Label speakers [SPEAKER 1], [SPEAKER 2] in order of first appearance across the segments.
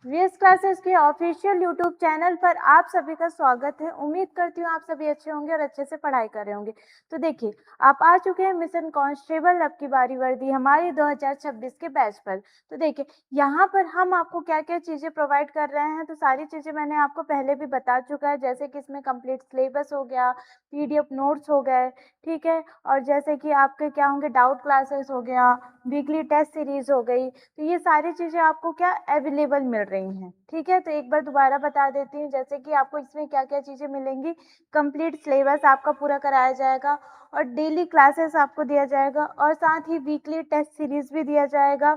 [SPEAKER 1] VS classes के official YouTube channel पर आप सभी का स्वागत है। उम्मीद करती हूँ आप सभी अच्छे होंगे और अच्छे से पढ़ाई कर रहे होंगे। तो देखिए, आप आ चुके हैं मिशन कांस्टेबल अब की बारी वर्दी हमारी 2026 के बैच पर। तो देखिए, यहाँ पर हम आपको क्या क्या चीज़ें प्रोवाइड कर रहे हैं, तो सारी चीज़ें मैंने आपको पहले भी बता चुका है, जैसे कि इसमें कंप्लीट सिलेबस हो गया, पीडीएफ नोट्स हो गए, ठीक है, और जैसे कि आपके क्या होंगे, डाउट क्लासेस हो गया, वीकली टेस्ट सीरीज हो गई। तो ये सारी चीज़ें आपको क्या अवेलेबल मिल रही हैं, ठीक है। तो एक बार दोबारा बता देती हूँ, जैसे कि आपको इसमें क्या क्या चीज़ें मिलेंगी। कंप्लीट सिलेबस आपका पूरा कराया जाएगा और डेली क्लासेस आपको दिया जाएगा और साथ ही वीकली टेस्ट सीरीज भी दिया जाएगा।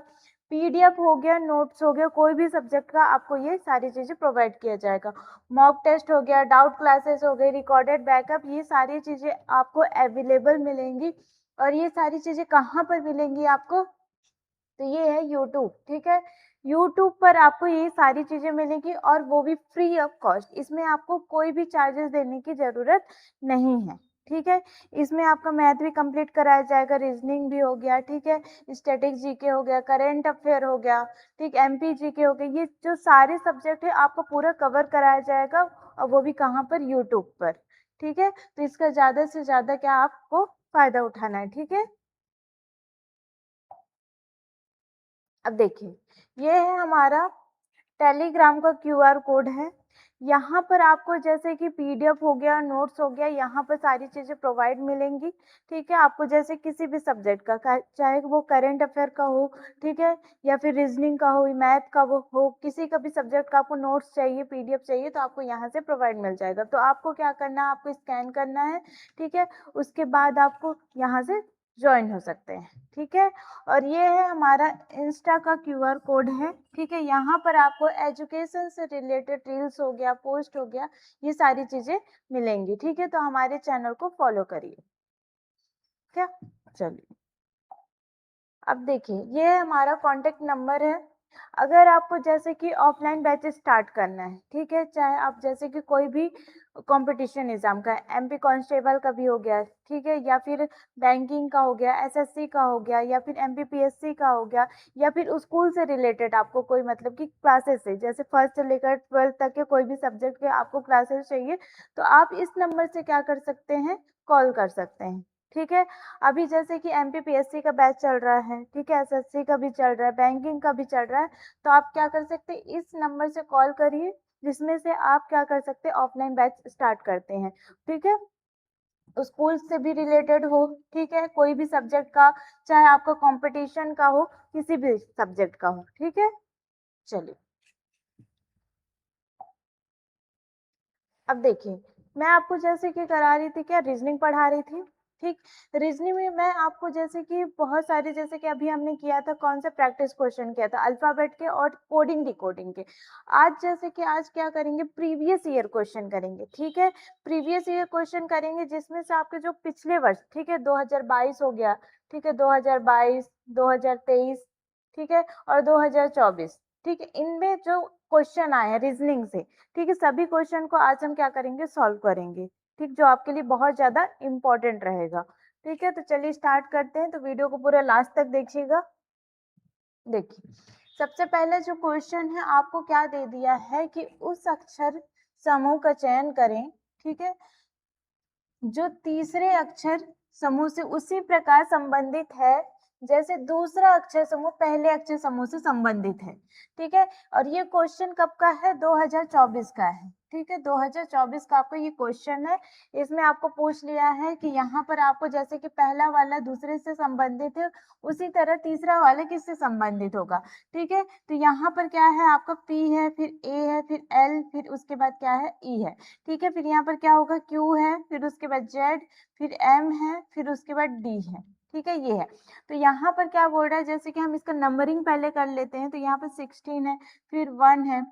[SPEAKER 1] पीडीएफ हो गया, नोट्स हो गया, कोई भी सब्जेक्ट का आपको ये सारी चीज़ें प्रोवाइड किया जाएगा। मॉक टेस्ट हो गया, डाउट क्लासेस हो गई, रिकॉर्डेड बैकअप, ये सारी चीज़ें आपको अवेलेबल मिलेंगी। और ये सारी चीज़ें कहाँ पर मिलेंगी आपको, तो ये है यूट्यूब, ठीक है। यूट्यूब पर आपको ये सारी चीज़ें मिलेंगी और वो भी फ्री ऑफ कॉस्ट। इसमें आपको कोई भी चार्जेस देने की ज़रूरत नहीं है, ठीक है। इसमें आपका मैथ भी कंप्लीट कराया जाएगा, रीजनिंग भी हो गया, ठीक है, स्टैटिक जीके हो गया, करंट अफेयर हो गया, ठीक, एमपी जीके हो गया। ये जो सारे सब्जेक्ट है आपको पूरा कवर कराया जाएगा और वो भी कहाँ पर, यूट्यूब पर, ठीक है। तो इसका ज़्यादा से ज़्यादा क्या आपको फ़ायदा उठाना है, ठीक है। अब देखिए, ये है हमारा टेलीग्राम का क्यूआर कोड है। यहाँ पर आपको जैसे कि पीडीएफ हो गया, नोट्स हो गया, यहाँ पर सारी चीज़ें प्रोवाइड मिलेंगी, ठीक है। आपको जैसे किसी भी सब्जेक्ट का, चाहे वो करंट अफेयर का हो, ठीक है, या फिर रीजनिंग का हो, मैथ का वो हो, किसी का भी सब्जेक्ट का आपको नोट्स चाहिए, पीडीएफ चाहिए, तो आपको यहाँ से प्रोवाइड मिल जाएगा। तो आपको क्या करना है, आपको स्कैन करना है, ठीक है। उसके बाद आपको यहाँ से ज्वाइन हो सकते हैं, ठीक है। और ये है हमारा इंस्टा का क्यूआर कोड है, ठीक है। यहाँ पर आपको एजुकेशन से रिलेटेड रील्स हो गया, पोस्ट हो गया, ये सारी चीजें मिलेंगी, ठीक है। तो हमारे चैनल को फॉलो करिए, क्या, चलिए। अब देखिए, ये हमारा कांटेक्ट नंबर है। अगर आपको जैसे कि ऑफलाइन बैचेस स्टार्ट करना है, ठीक है, चाहे आप जैसे कि कोई भी कंपटीशन एग्जाम का, एमपी कांस्टेबल का भी हो गया, ठीक है, या फिर बैंकिंग का हो गया, एसएससी का हो गया, या फिर एमपीपीएससी का हो गया, या फिर स्कूल से रिलेटेड आपको कोई मतलब कि क्लासेस है, जैसे फर्स्ट से लेकर 12th तक के कोई भी सब्जेक्ट के आपको क्लासेस चाहिए, तो आप इस नंबर से क्या कर सकते हैं, कॉल कर सकते हैं, ठीक है। अभी जैसे कि एमपीपीएससी का बैच चल रहा है, ठीक है, एसएससी का भी चल रहा है, बैंकिंग का भी चल रहा है, तो आप क्या कर सकते हैं, इस नंबर से कॉल करिए, जिसमें से आप क्या कर सकते हैं, ऑफलाइन बैच स्टार्ट करते हैं, ठीक है। स्कूल से भी रिलेटेड हो, ठीक है, कोई भी सब्जेक्ट का, चाहे आपका कंपटीशन का हो, किसी भी सब्जेक्ट का हो, ठीक है। चलिए, अब देखिए, मैं आपको जैसे कि करा रही थी, क्या रीजनिंग पढ़ा रही थी, ठीक। रीजनिंग में मैं आपको जैसे कि बहुत सारे, जैसे कि अभी हमने किया था, कौन सा प्रैक्टिस क्वेश्चन किया था, अल्फाबेट के और कोडिंग डिकोडिंग के। आज जैसे कि आज क्या करेंगे, प्रीवियस ईयर क्वेश्चन करेंगे, ठीक है। प्रीवियस ईयर क्वेश्चन करेंगे जिसमें से आपके जो पिछले वर्ष, ठीक है, 2022 हो गया, ठीक है, 2022, 2023, ठीक है, और 2024, ठीक है, इनमें जो क्वेश्चन आए हैं रीजनिंग से, ठीक है, सभी क्वेश्चन को आज हम क्या करेंगे, सॉल्व करेंगे, ठीक, जो आपके लिए बहुत ज्यादा इम्पोर्टेंट रहेगा, ठीक है। तो चलिए स्टार्ट करते हैं, तो वीडियो को पूरा लास्ट तक देखिएगा। देखिए, सबसे पहले जो क्वेश्चन है, आपको क्या दे दिया है कि उस अक्षर समूह का चयन करें, ठीक है, जो तीसरे अक्षर समूह से उसी प्रकार संबंधित है जैसे दूसरा अक्षर समूह पहले अक्षर समूह से संबंधित है, ठीक है। और ये क्वेश्चन कब का है, 2024 का है, ठीक है, 2024 का आपको ये क्वेश्चन है। इसमें आपको पूछ लिया है कि यहाँ पर आपको जैसे कि पहला वाला दूसरे से संबंधित है, उसी तरह तीसरा वाला किससे संबंधित होगा, ठीक है। तो यहाँ पर क्या है, आपका P है, फिर A है, फिर L, फिर उसके बाद क्या है, E है, ठीक है। फिर यहाँ पर क्या होगा, Q है, फिर उसके बाद Z, फिर M है, फिर उसके बाद D है, ठीक है, ये है। तो यहाँ पर क्या बोल रहा है, जैसे कि हम इसका नंबरिंग पहले कर लेते हैं, तो यहाँ पर 16 है, फिर 1 है,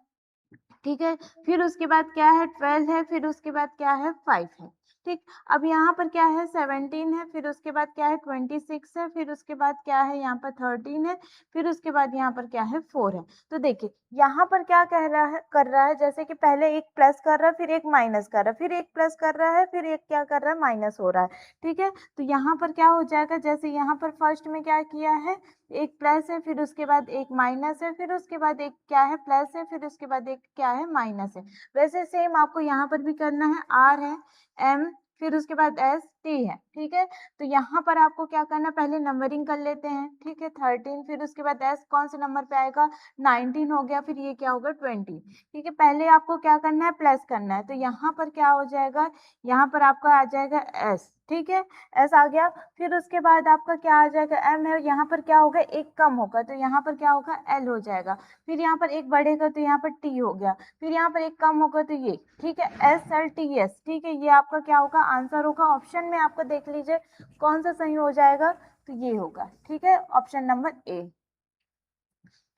[SPEAKER 1] ठीक है, फिर उसके बाद क्या है, 12 है, फिर उसके बाद क्या है, 5 है, ठीक। अब यहाँ पर क्या है, 17 है, फिर उसके बाद क्या है, 26 है, फिर उसके बाद क्या है, यहाँ पर 13 है, फिर उसके बाद यहाँ पर क्या है, 4 है। तो देखिए, यहाँ पर क्या कह रहा है, कर रहा है, जैसे कि पहले एक प्लस कर रहा है, फिर एक माइनस कर रहा है, फिर एक प्लस कर रहा है, फिर एक क्या कर रहा है, माइनस हो रहा है, ठीक है। तो यहाँ पर क्या हो जाएगा, जैसे यहाँ पर फर्स्ट में क्या किया है, एक प्लस है, फिर उसके बाद एक माइनस है, फिर उसके बाद एक क्या है प्लस है, फिर उसके बाद एक क्या है माइनस है। वैसे सेम आपको यहाँ पर भी करना है, आर है, एम, फिर उसके बाद एस, टी है, ठीक है। तो यहाँ पर आपको क्या करना है, पहले नंबरिंग कर लेते हैं, ठीक है, 13, फिर उसके बाद एस कौन से नंबर पे आएगा, 19 हो गया, फिर ये क्या होगा 20, ठीक है। पहले आपको क्या करना है, प्लस करना है, तो यहाँ पर क्या हो जाएगा, यहाँ पर आपका आ जाएगा एस, ठीक है, एस आ गया। फिर उसके बाद आपका क्या आ जाएगा, एम है, यहाँ पर क्या होगा, एक कम होगा तो यहाँ पर क्या होगा, एल हो जाएगा। फिर यहाँ पर एक बढ़ेगा तो यहाँ पर टी हो गया, फिर यहाँ पर एक कम होगा तो ये, ठीक है, एस एल टी एस, ठीक है। ये आपका क्या होगा, आंसर होगा। ऑप्शन में आपको देख लीजिए कौन सा सही हो जाएगा, तो ये होगा, ठीक है, ऑप्शन नंबर ए,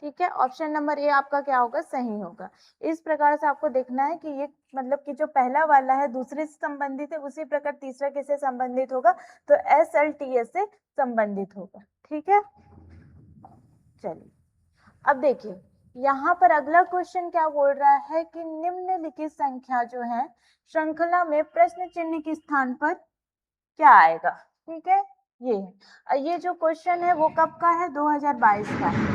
[SPEAKER 1] ठीक है, ऑप्शन नंबर ए आपका क्या होगा, सही होगा। इस प्रकार से आपको देखना है कि ये मतलब कि जो पहला वाला है दूसरे से संबंधित है, उसी प्रकार तीसरा किससे संबंधित होगा, तो एस एल टी एस से संबंधित होगा, ठीक है। चलिए अब देखिए यहाँ पर अगला क्वेश्चन क्या बोल रहा है कि निम्नलिखित संख्या जो है श्रृंखला में प्रश्न चिन्ह के स्थान पर क्या आएगा, ठीक है। ये जो क्वेश्चन है वो कब का है, 2022 का है,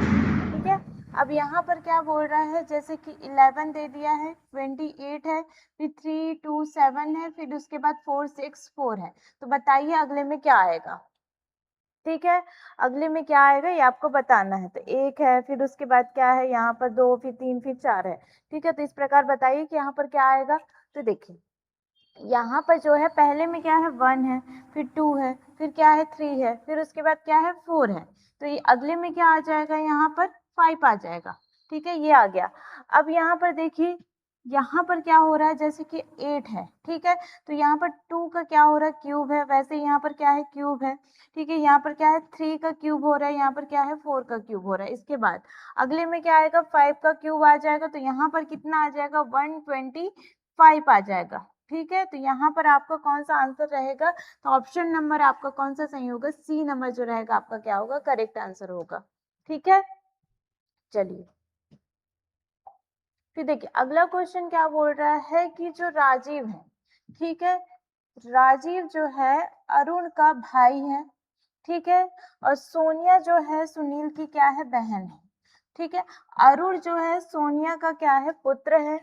[SPEAKER 1] ठीक है। अब यहाँ पर क्या बोल रहा है, जैसे कि 11 दे दिया है, 28 है, फिर 3 2 7 है, फिर उसके बाद 4 6 4 है। तो बताइए अगले में क्या आएगा, ठीक है। अगले में क्या आएगा ये आपको बताना है। तो एक है, फिर उसके बाद क्या है, यहाँ पर 2, फिर 3, फिर 4 है, ठीक है। तो इस प्रकार बताइए कि यहाँ पर क्या आएगा। तो देखिए यहाँ पर जो है पहले में क्या है 1 है, फिर 2 है, फिर क्या है 3 है, फिर उसके बाद क्या है 4 है। तो ये अगले में क्या आ जाएगा, यहाँ पर 5 आ जाएगा, ठीक है, ये आ गया। अब यहाँ पर देखिए यहाँ पर क्या हो रहा है, जैसे कि 8 है, ठीक है। तो यहाँ पर 2 का क्या हो रहा है, क्यूब है, वैसे यहाँ पर क्या है क्यूब है, ठीक है। यहाँ पर क्या है 3 का क्यूब हो रहा है, यहाँ पर क्या है 4 का क्यूब हो रहा है। इसके बाद अगले में क्या आएगा, 5 का क्यूब आ जाएगा, तो यहाँ पर कितना आ जाएगा, 125 आ जाएगा, ठीक है। तो यहाँ पर आपका कौन सा आंसर रहेगा, तो ऑप्शन नंबर आपका कौन सा सही होगा, सी नंबर जो रहेगा आपका क्या होगा, करेक्ट आंसर होगा, ठीक है। चलिए फिर देखिए अगला क्वेश्चन क्या बोल रहा है कि जो राजीव है, ठीक है, राजीव जो है अरुण का भाई है, ठीक है, और सोनिया जो है सुनील की क्या है, बहन है, ठीक है। अरुण जो है सोनिया का क्या है, पुत्र है,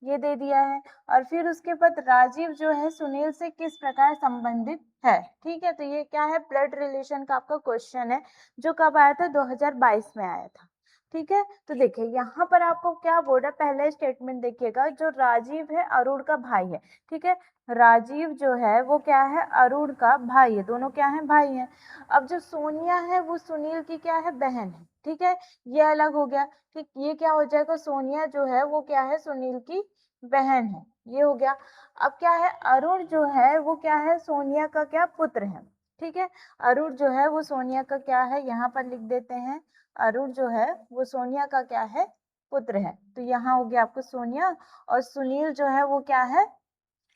[SPEAKER 1] ये दे दिया है। और फिर उसके बाद राजीव जो है सुनील से किस प्रकार संबंधित है, ठीक है। तो ये क्या है, ब्लड रिलेशन का आपका क्वेश्चन है, जो कब आया था, 2022 में आया था, ठीक है। तो देखिए यहाँ पर आपको क्या बोल रहा है, पहले स्टेटमेंट देखिएगा, जो राजीव है अरुण का भाई है, ठीक है। राजीव जो है वो क्या है, अरुण का भाई है, दोनों क्या है, भाई हैं। अब जो सोनिया है वो सुनील की क्या है, बहन है, ठीक है, ये अलग हो गया, ठीक। ये क्या हो जाएगा, सोनिया जो है वो क्या है, सुनील की बहन है, ये हो गया। अब क्या है, अरुण जो है वो क्या है, सोनिया का क्या पुत्र है, ठीक है। अरुण जो है वो सोनिया का क्या है, यहाँ पर लिख देते हैं, अरुण जो है वो सोनिया का क्या है, पुत्र है। तो यहाँ हो गया आपको सोनिया, और सुनील जो है वो क्या है,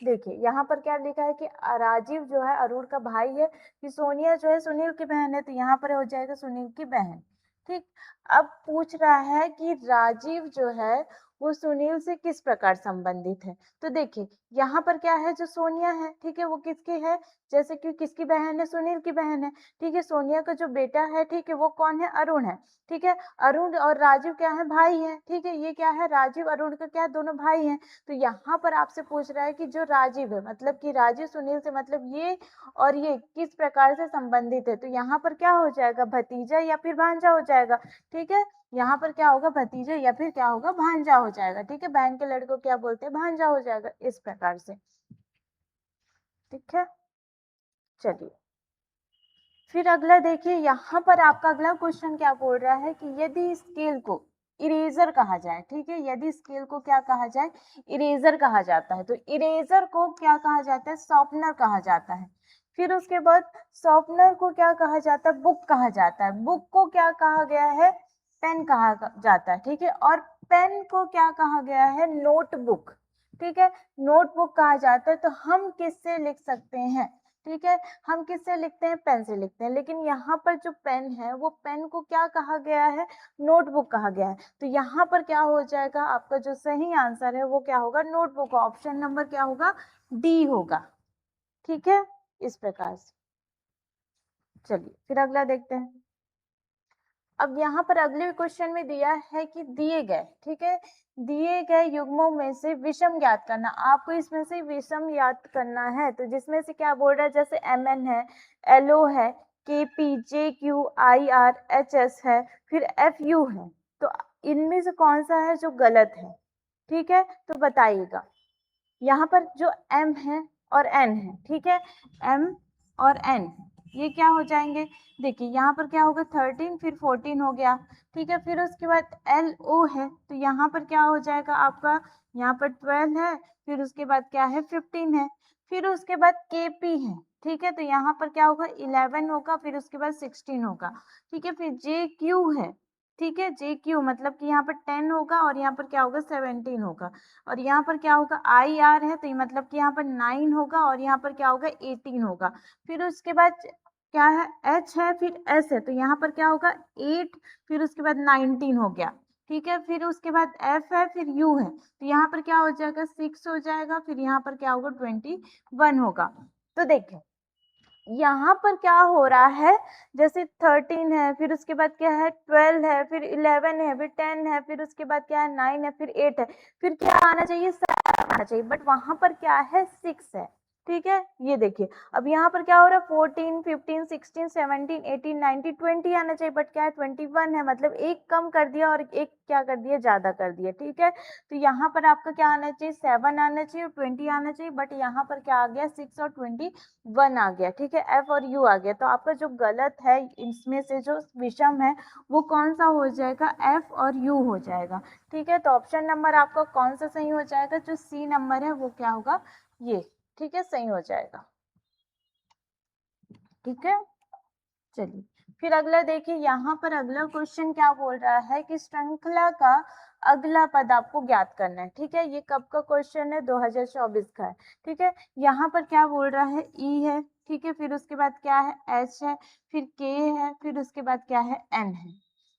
[SPEAKER 1] देखिए यहाँ पर क्या लिखा है कि राजीव जो है अरुण का भाई है, कि सोनिया जो है सुनील की बहन है, तो यहाँ पर हो जाएगा सुनील की बहन, ठीक। अब पूछ रहा है कि राजीव जो है वो सुनील से किस प्रकार संबंधित है। तो देखिए यहाँ पर क्या है, जो सोनिया है, ठीक है, वो किसकी है, जैसे कि किसकी बहन है, सुनील की बहन है, ठीक है। सोनिया का जो बेटा है, ठीक है, वो कौन है, अरुण है, ठीक है। अरुण और राजीव क्या है, भाई है, ठीक है। ये क्या है, राजीव अरुण का क्या है, दोनों भाई हैं। तो यहाँ पर आपसे पूछ रहा है कि जो राजीव है, मतलब कि राजीव सुनील से, मतलब ये और ये किस प्रकार से संबंधित है। तो यहाँ पर क्या हो जाएगा, भतीजा या फिर भांजा हो जाएगा, ठीक है। यहाँ पर क्या होगा, भतीजा या फिर क्या होगा, भांजा हो जाएगा, ठीक है। बहन के लड़को क्या बोलते हैं, भांजा हो जाएगा, इस प्रकार से, ठीक है। चलिए फिर अगला देखिए, यहाँ पर आपका अगला क्वेश्चन क्या बोल रहा है कि यदि स्केल को इरेजर कहा जाए, ठीक है, यदि स्केल को क्या कहा जाए, इरेजर कहा जाता है। तो इरेजर को क्या कहा जाता है, शॉर्पनर कहा जाता है। फिर उसके बाद शॉर्पनर को क्या कहा जाता है, बुक कहा जाता है। बुक को क्या कहा गया है, पेन कहा जाता है, ठीक है। और पेन को क्या कहा गया है, नोटबुक, ठीक है, नोटबुक कहा जाता है। तो हम किससे लिख सकते हैं, ठीक है, हम किससे लिखते हैं, पेन से लिखते हैं। लेकिन यहाँ पर जो पेन है वो पेन को क्या कहा गया है, नोटबुक कहा गया है। तो यहाँ पर क्या हो जाएगा, आपका जो सही आंसर है वो क्या होगा, नोटबुक। ऑप्शन नंबर क्या होगा, डी होगा, ठीक है, इस प्रकार से। चलिए फिर अगला देखते हैं। अब यहाँ पर अगले क्वेश्चन में दिया है कि दिए गए, ठीक है, दिए गए युग्मों में से विषम ज्ञात करना। आपको इसमें से विषम ज्ञात करना है, तो जिसमें से क्या बोल रहा है, जैसे MN है, LO है, KP, JQ, IR, HS है, फिर FU है, तो इनमें से कौन सा है जो गलत है, ठीक है, तो बताइएगा। यहाँ पर जो M है और N है, ठीक है, M और N ये क्या हो जाएंगे, देखिए यहाँ पर क्या होगा 13 फिर 14 हो गया, ठीक है, फिर उसके बाद LO है, तो यहाँ पर क्या हो जाएगा आपका, यहाँ पर 12 है, फिर उसके बाद क्या है 15 है, फिर उसके बाद KP है, ठीक है, तो यहाँ पर क्या होगा 11 होगा, फिर उसके बाद 16 होगा, ठीक है, फिर JQ है, ठीक है, JQ मतलब कि यहाँ पर 10 होगा और यहाँ पर क्या होगा 17 होगा, और यहाँ पर क्या होगा IR है, तो ये मतलब कि यहाँ पर 9 होगा और यहाँ पर क्या होगा 18 होगा, फिर उसके बाद क्या है H है, फिर S है, तो यहाँ पर क्या होगा 8, फिर उसके बाद 19 हो गया, ठीक है, फिर उसके बाद F है, फिर U है, तो यहाँ पर क्या हो जाएगा 6 हो जाएगा, फिर यहाँ पर क्या होगा 21 होगा। तो देखिए यहाँ पर क्या हो रहा है, जैसे 13 है, फिर उसके बाद क्या है 12 है, फिर 11 है, फिर 10 है, फिर उसके बाद क्या है 9 है, फिर 8 है, फिर क्या आना चाहिए 7 आना चाहिए, बट वहां पर क्या है 6 है, ठीक है, ये देखिए अब यहाँ पर क्या हो रहा है 14, 15, 16, 17, 18, 19, 20 आना चाहिए, बट क्या है 21 है, मतलब एक कम कर दिया और एक क्या कर दिया ज्यादा कर दिया, ठीक है, तो यहाँ पर आपका क्या आना चाहिए 7 आना चाहिए और 20 आना चाहिए, बट यहाँ पर क्या आ गया 6 और 21 आ गया, ठीक है, F और U आ गया, तो आपका जो गलत है इसमें से जो विषम है वो कौन सा हो जाएगा, F और U हो जाएगा, ठीक है, तो ऑप्शन नंबर आपका कौन सा सही हो जाएगा, जो C नंबर है वो क्या होगा ये, ठीक है, सही हो जाएगा, ठीक है। चलिए फिर अगला देखिए, यहाँ पर अगला क्वेश्चन क्या बोल रहा है कि श्रृंखला का अगला पद आपको ज्ञात करना है, ठीक है, ये कब का क्वेश्चन है 2024 का है, ठीक है, यहाँ पर क्या बोल रहा है E है, ठीक है, फिर उसके बाद क्या है H है, फिर K है, फिर उसके बाद क्या है N है,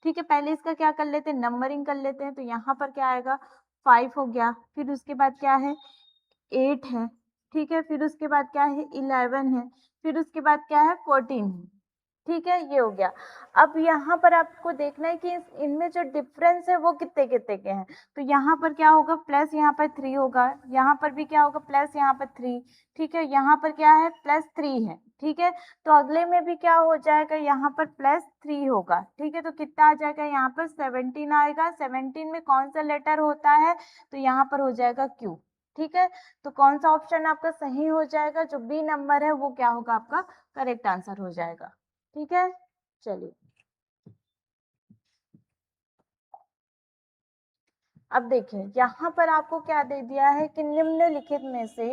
[SPEAKER 1] ठीक है, पहले इसका क्या कर लेते हैं नंबरिंग कर लेते हैं, तो यहाँ पर क्या आएगा 5 हो गया, फिर उसके बाद क्या है 8 है, ठीक है, फिर उसके बाद क्या है 11 है, फिर उसके बाद क्या है 14 है, ठीक है, ये हो गया। अब यहाँ पर आपको देखना है कि इनमें जो डिफरेंस है वो कितने कितने के हैं, तो यहाँ पर क्या होगा प्लस यहाँ पर 3 होगा, यहाँ पर भी क्या होगा प्लस यहाँ पर 3, ठीक है, यहाँ पर क्या है प्लस 3 है, ठीक है, तो अगले में भी क्या हो जाएगा यहाँ पर प्लस 3 होगा, ठीक है, तो कितना आ जाएगा यहाँ पर 17 आएगा, 17 में कौन सा लेटर होता है, तो यहाँ पर हो जाएगा Q, ठीक है, तो कौन सा ऑप्शन आपका सही हो जाएगा, जो B नंबर है वो क्या होगा आपका करेक्ट आंसर हो जाएगा, ठीक है। चलिए अब देखिए यहाँ पर आपको क्या दे दिया है कि निम्नलिखित में से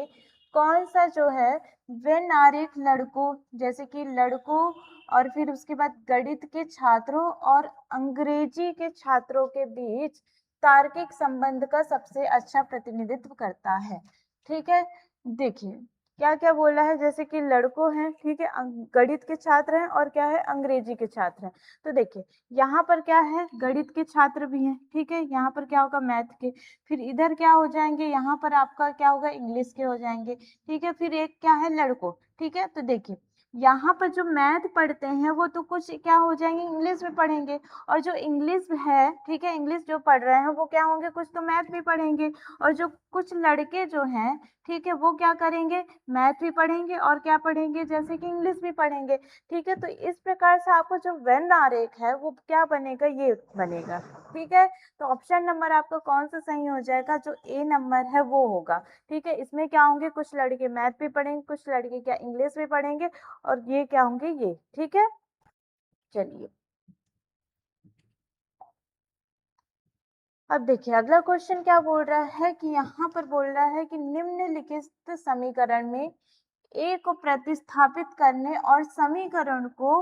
[SPEAKER 1] कौन सा जो है वेन आरेख लड़कों, जैसे कि लड़कों और फिर उसके बाद गणित के छात्रों और अंग्रेजी के छात्रों के बीच तार्किक संबंध का सबसे अच्छा प्रतिनिधित्व करता है, ठीक है, देखिए क्या क्या बोला है, जैसे कि लड़कों हैं, ठीक है, गणित के छात्र हैं और क्या है अंग्रेजी के छात्र हैं, तो देखिए यहाँ पर क्या है गणित के छात्र भी हैं, ठीक है, यहाँ पर क्या होगा मैथ के, फिर इधर क्या हो जाएंगे यहाँ पर आपका क्या होगा इंग्लिश के हो जाएंगे, ठीक है, फिर एक क्या है लड़कों, ठीक है, तो देखिए यहाँ पर जो मैथ पढ़ते हैं वो तो कुछ क्या हो जाएंगे इंग्लिश में पढ़ेंगे, और जो इंग्लिश है, ठीक है, इंग्लिश जो पढ़ रहे हैं वो क्या होंगे कुछ तो मैथ भी पढ़ेंगे, और जो कुछ लड़के जो हैं, ठीक है, वो क्या करेंगे मैथ भी पढ़ेंगे और क्या पढ़ेंगे जैसे कि इंग्लिश भी पढ़ेंगे, ठीक है, तो इस प्रकार से आपको जो वेन आरेख है वो क्या बनेगा ये बनेगा, ठीक है, तो ऑप्शन नंबर आपका कौन सा सही हो जाएगा, जो ए नंबर है वो होगा, ठीक है, इसमें क्या होंगे कुछ लड़के मैथ भी पढ़ेंगे, कुछ लड़के क्या इंग्लिश भी पढ़ेंगे, और ये क्या होंगे ये, ठीक है। चलिए अब देखिए अगला क्वेश्चन क्या बोल रहा है कि यहाँ पर बोल रहा है कि निम्नलिखित समीकरण में ए को प्रतिस्थापित करने और समीकरण को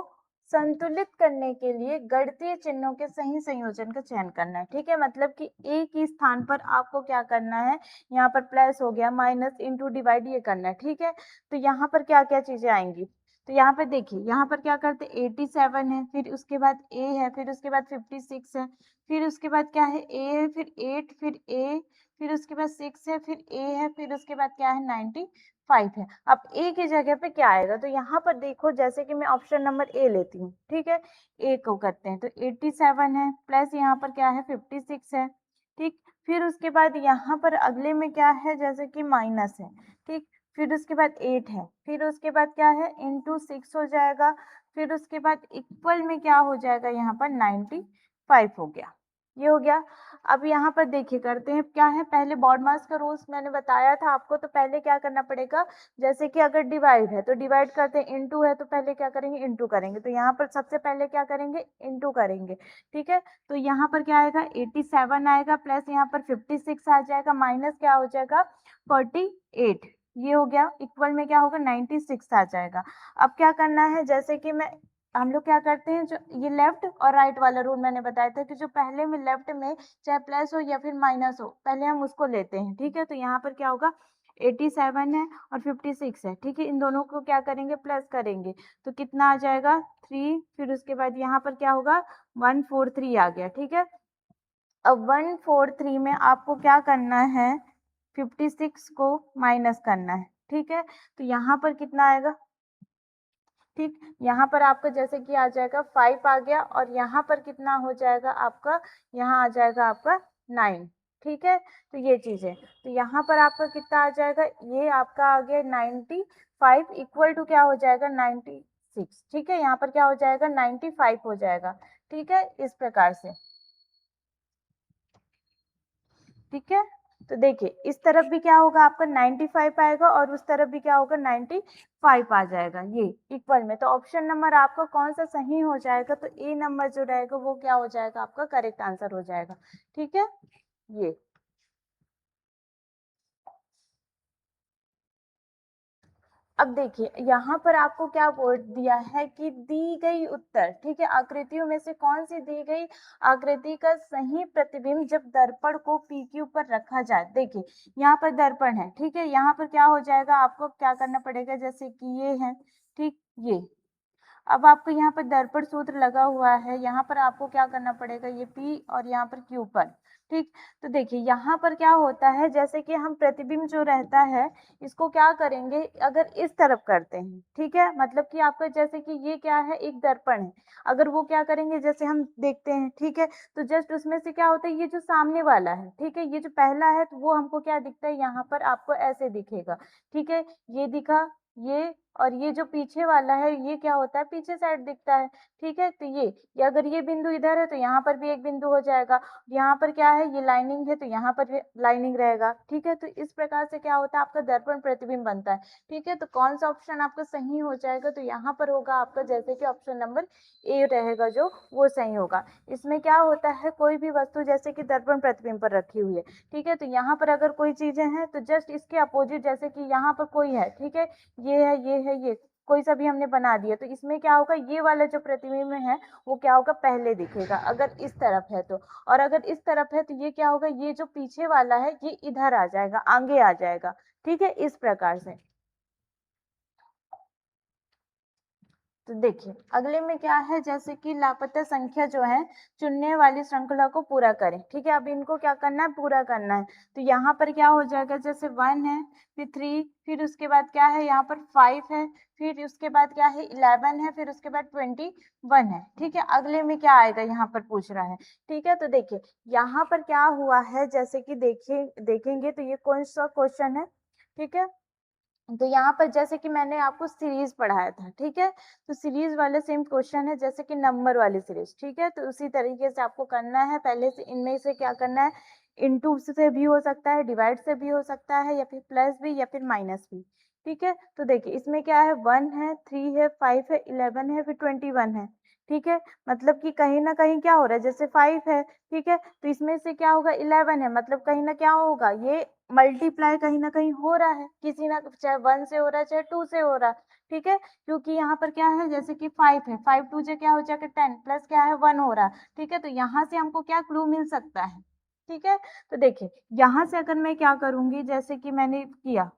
[SPEAKER 1] संतुलित करने के लिए गणितीय चिन्हों के सही संयोजन का चयन करना है, ठीक है, मतलब कि ए के स्थान पर आपको क्या करना है, यहाँ पर प्लस हो गया माइनस इंटू डिवाइड ये करना है, ठीक है, तो यहाँ पर क्या क्या चीजें आएंगी, तो यहाँ पर देखिए यहाँ पर क्या करते 87 है, फिर उसके बाद ए है, फिर उसके बाद 56 है, फिर उसके बाद क्या है ए है, फिर 8, फिर ए, फिर उसके बाद 6 है, फिर a है, फिर उसके बाद क्या है 95 है। अब a की जगह पे क्या आएगा, तो यहाँ पर देखो जैसे कि मैं ऑप्शन नंबर a लेती हूँ, ठीक है, a को करते हैं तो 87 है, प्लस यहाँ पर क्या है 56 है, ठीक। फिर उसके बाद यहाँ पर अगले में क्या है, जैसे कि माइनस है, ठीक। फिर उसके बाद 8 है, फिर उसके बाद क्या है इंटू 6 हो जाएगा, फिर उसके बाद इक्वल में क्या हो जाएगा, यहाँ पर 95 हो गया, ये हो गया। अब यहाँ पर देखिए करते हैं क्या है, पहले बॉड मास का रूल्स मैंने बताया था आपको, तो पहले क्या करना पड़ेगा, जैसे कि अगर डिवाइड है तो डिवाइड करते हैं, इनटू है तो पहले क्या करेंगे, इनटू करेंगे, तो यहाँ पर सबसे पहले क्या करेंगे, इनटू करेंगे, ठीक है। तो यहाँ पर क्या आएगा 87 आएगा, प्लस यहाँ पर 56 आ जाएगा, माइनस क्या हो जाएगा 48, ये हो गया, इक्वल में क्या होगा 96 आ जाएगा। अब क्या करना है, जैसे कि मैं हम लोग क्या करते हैं, जो ये लेफ्ट और राइट वाला रूल मैंने बताया था कि जो पहले में लेफ्ट में चाहे प्लस हो या फिर माइनस हो, पहले हम उसको लेते हैं, ठीक है। तो यहाँ पर क्या होगा 87 है और 56 है, ठीक है, इन दोनों को क्या करेंगे, प्लस करेंगे, तो कितना आ जाएगा 3, फिर उसके बाद यहाँ पर क्या होगा 143 आ गया, ठीक है। अब 143 में आपको क्या करना है, 56 को माइनस करना है, ठीक है। तो यहाँ पर कितना आएगा, ठीक, यहाँ पर आपका जैसे कि आ जाएगा 5 आ गया, और यहाँ पर कितना हो जाएगा आपका, यहाँ आ जाएगा आपका 9, ठीक है। तो ये चीज़ है, तो यहाँ पर आपका कितना आ जाएगा, ये आपका आ गया 95 इक्वल टू क्या हो जाएगा 96, ठीक है, यहाँ पर क्या हो जाएगा 95 हो जाएगा, ठीक है, इस प्रकार से, ठीक है। तो देखिए इस तरफ भी क्या होगा आपका 95 आएगा, और उस तरफ भी क्या होगा 95 आ जाएगा, ये इक्वल में। तो ऑप्शन नंबर आपका कौन सा सही हो जाएगा, तो ए नंबर जो रहेगा वो क्या हो जाएगा आपका करेक्ट आंसर हो जाएगा, ठीक है। ये अब देखिए यहाँ पर आपको क्या बोल दिया है कि दी गई उत्तर, ठीक है, आकृतियों में से कौन सी दी गई आकृति का सही प्रतिबिंब जब दर्पण को पी क्यू पर रखा जाए। देखिए यहाँ पर दर्पण है, ठीक है, यहाँ पर क्या हो जाएगा, आपको क्या करना पड़ेगा, जैसे कि ये है, ठीक, ये अब आपको यहाँ पर दर्पण सूत्र लगा हुआ है, यहाँ पर आपको क्या करना पड़ेगा, ये P और यहाँ पर Q पर, ठीक। तो देखिए यहाँ पर क्या होता है, जैसे कि हम प्रतिबिंब जो रहता है इसको क्या करेंगे, अगर इस तरफ करते हैं, ठीक है, मतलब कि आपका जैसे कि ये क्या है एक दर्पण है, अगर वो क्या करेंगे जैसे हम देखते हैं, ठीक है, तो जस्ट उसमें से क्या होता है, ये जो सामने वाला है, ठीक है, ये जो पहला है तो वो हमको क्या दिखता है, यहाँ पर आपको ऐसे दिखेगा, ठीक है, ये दिखा, ये, और ये जो पीछे वाला है ये क्या होता है, पीछे साइड दिखता है, ठीक है। तो ये अगर ये बिंदु इधर है तो यहाँ पर भी एक बिंदु हो जाएगा, यहाँ पर क्या है, ये लाइनिंग है तो यहाँ पर भी लाइनिंग रहेगा, ठीक है। तो इस प्रकार से क्या होता है आपका दर्पण प्रतिबिंब बनता है, ठीक है। तो कौन सा ऑप्शन आपका सही हो जाएगा, तो यहाँ पर होगा आपका जैसे कि ऑप्शन नंबर ए रहेगा जो वो सही होगा। इसमें क्या होता है, कोई भी वस्तु जैसे कि दर्पण प्रतिबिंब पर रखी हुई है, ठीक है, तो यहाँ पर अगर कोई चीजें हैं तो जस्ट इसके अपोजिट, जैसे कि यहाँ पर कोई है, ठीक है, ये है, ये है, ये कोई सा भी हमने बना दिया, तो इसमें क्या होगा, ये वाला जो प्रतिबिंब है वो क्या होगा पहले दिखेगा अगर इस तरफ है तो, और अगर इस तरफ है तो ये क्या होगा, ये जो पीछे वाला है ये इधर आ जाएगा, आगे आ जाएगा, ठीक है, इस प्रकार से। तो देखिए अगले में क्या है, जैसे कि लापता संख्या जो है चुनने वाली श्रृंखला को पूरा करें, ठीक है। अब इनको क्या करना है, पूरा करना है, तो यहाँ पर क्या हो जाएगा, जैसे 1 है, फिर 3, फिर उसके बाद क्या है यहाँ पर 5 है, फिर उसके बाद क्या है 11 है, फिर उसके बाद 21 है, ठीक है। अगले में क्या आएगा यहाँ पर पूछ रहा है, ठीक है। तो देखिए यहाँ पर क्या हुआ है, जैसे कि देखिए देखेंगे तो ये कौन सा क्वेश्चन है, ठीक है। तो यहाँ पर जैसे कि मैंने आपको सीरीज पढ़ाया था, ठीक है, तो सीरीज वाले सेम क्वेश्चन है जैसे कि नंबर वाली सीरीज, ठीक है। तो उसी तरीके से आपको करना है, पहले से इनमें से क्या करना है, इनटू से भी हो सकता है, डिवाइड से भी हो सकता है, या फिर प्लस भी या फिर माइनस भी, ठीक है। तो देखिए इसमें क्या है, 1 है, 3 है, 5 है, 11 है, फिर 21 है, ठीक है। मतलब कि कहीं ना कहीं क्या हो रहा है, जैसे 5 है, ठीक है, तो इसमें से क्या होगा 11 है, मतलब कहीं ना क्या होगा, ये मल्टीप्लाई कहीं ना कहीं हो रहा है, किसी ना चाहे 1 से हो रहा है चाहे 2 से हो रहा है, ठीक है। क्योंकि यहाँ पर क्या है, जैसे कि 5 है, 5 2 से क्या हो जाएगा 10, प्लस क्या है 1 हो रहा है, ठीक है। तो यहाँ से हमको क्या क्लू मिल सकता है, ठीक है। तो देखिए यहाँ से अगर मैं क्या करूंगी, जैसे कि मैंने किया,